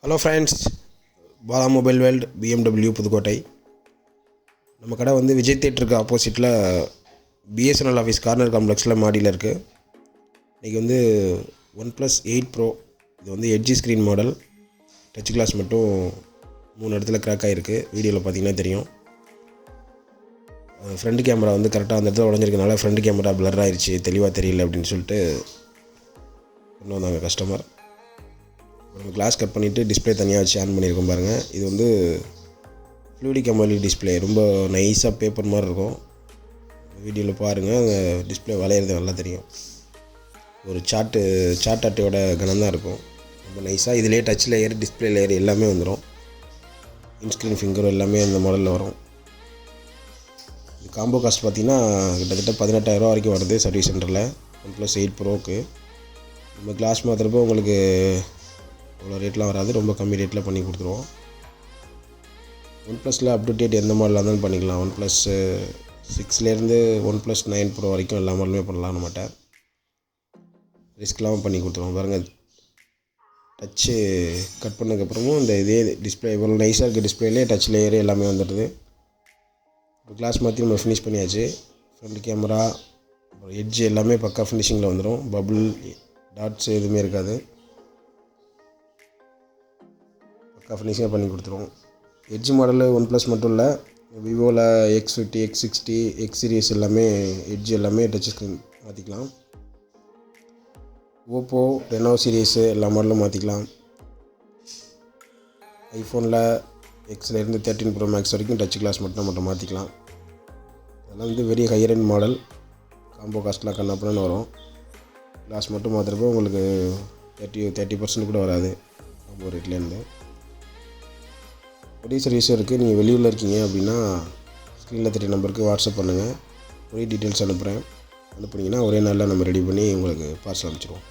Hello friends, Bala mobile world BMW Pudukkottai. நம்ம கடை வந்து விஜய் தேட்டருக்கு ஆப்போசிட்டில் பிஎஸ்என்எல் ஆஃபீஸ் கார்னர் காம்ப்ளெக்ஸில் மாடியில் இருக்குது. இன்றைக்கி வந்து OnePlus 8 Pro, இது வந்து edge screen model. Touch glass மட்டும் 3 இடத்துல கிராக் ஆகிருக்கு. வீடியோவில் பார்த்தீங்கன்னா தெரியும். ஃப்ரண்ட் கேமரா வந்து கரெக்டாக அந்த இடத்துல உடஞ்சிருக்கனால ஃப்ரண்ட் கேமரா பிளர் ஆயிடுச்சு, தெளிவாக தெரியல அப்படின்னு சொல்லிட்டு கொண்டு வந்தாங்க கஸ்டமர். நம்ம கிளாஸ் கட் பண்ணிவிட்டு டிஸ்பிளே தனியாக வச்சு ஆன் பண்ணியிருக்கோம் பாருங்கள். இது வந்து ஃப்ளூடிக் AMOLED டிஸ்பிளே, ரொம்ப நைஸாக பேப்பர் மாதிரி இருக்கும். வீடியோவில் பாருங்கள், அந்த டிஸ்பிளே வளையிறது நல்லா தெரியும். ஒரு சார்ட் அட்டையோட கனம் தான் இருக்கும், ரொம்ப நைஸாக. இதிலே டச் லேயர், டிஸ்பிளே லேயர் எல்லாமே வந்துடும். இன்ஸ்க்ரீன் ஃபிங்கர் எல்லாமே அந்த மாடலில் வரும். இது காம்போ காஸ்ட் பார்த்திங்கன்னா கிட்டத்தட்ட 18,000 வரைக்கும் வருது சர்வீஸ் சென்டரில் OnePlus 8 Proக்கு. நம்ம கிளாஸ் மாத்திரப்போ உங்களுக்கு அவ்வளோ ரேட்லாம் வராது, ரொம்ப கம்மி ரேட்டில் பண்ணி கொடுத்துருவோம். OnePlusல அப் டு டேட் எந்த மாடலாக இருந்தாலும் பண்ணிக்கலாம். OnePlus 6லேருந்து OnePlus 9 Pro வரைக்கும் எல்லா மாடலுமே பண்ணலாம். நம்மகிட்ட ரிஸ்க்லாம் பண்ணி கொடுத்துருவோம். பாருங்கள், டச்சு கட் பண்ணதுக்கப்புறமும் இந்த இதே டிஸ்பிளே இவ்வளோ நைஸாக இருக்குது. டிஸ்பிளேலே டச் லேயரு எல்லாமே வந்துடுது. இப்போ கிளாஸ் மாற்றி நம்ம ஃபினிஷ் பண்ணியாச்சு. ஃப்ரண்ட் கேமரா, அப்புறம் எட்ஜ் எல்லாமே பக்கா ஃபினிஷிங்கில் வந்துடும். பபுள் டாட்ஸ் எதுவுமே இருக்காது. ஃபினிஷிங்காக பண்ணி கொடுத்துருவோம். எட்ஜ் மாடலு OnePlus மட்டும் இல்லை, விவோவில் X50, X60, X சீரிஸ் எல்லாமே எட்ஜ் எல்லாமே டச் ஸ்க்ரீன் மாற்றிக்கலாம். ஓப்போ, ரெனோ சீரீஸு எல்லா மாடலும் மாற்றிக்கலாம். ஐஃபோனில் Xலேருந்து 13 Pro Max வரைக்கும் டச் கிளாஸ் மட்டும் மாற்றிக்கலாம். அதெல்லாம் வந்து very higher end model. Combo காஸ்ட்லாம் கண்ணாப்புன்னு வரும். கிளாஸ் மட்டும் மாற்றுறப்போ உங்களுக்கு 30% கூட வராது காம்போ ரேட்லேருந்து. கொரியர் சர்வீஸும் இருக்குது. நீங்கள் வெளியூரில் இருக்கீங்க அப்படின்னா ஸ்க்ரீனில் தெரிய நம்பருக்கு வாட்ஸ்அப் பண்ணுங்கள். கொரியர் டீட்டெயில்ஸ் அனுப்புனீங்கன்னா ஒரே நாளில் நம்ம ரெடி பண்ணி உங்களுக்கு பார்சல் அனுப்பிச்சிடுவோம்.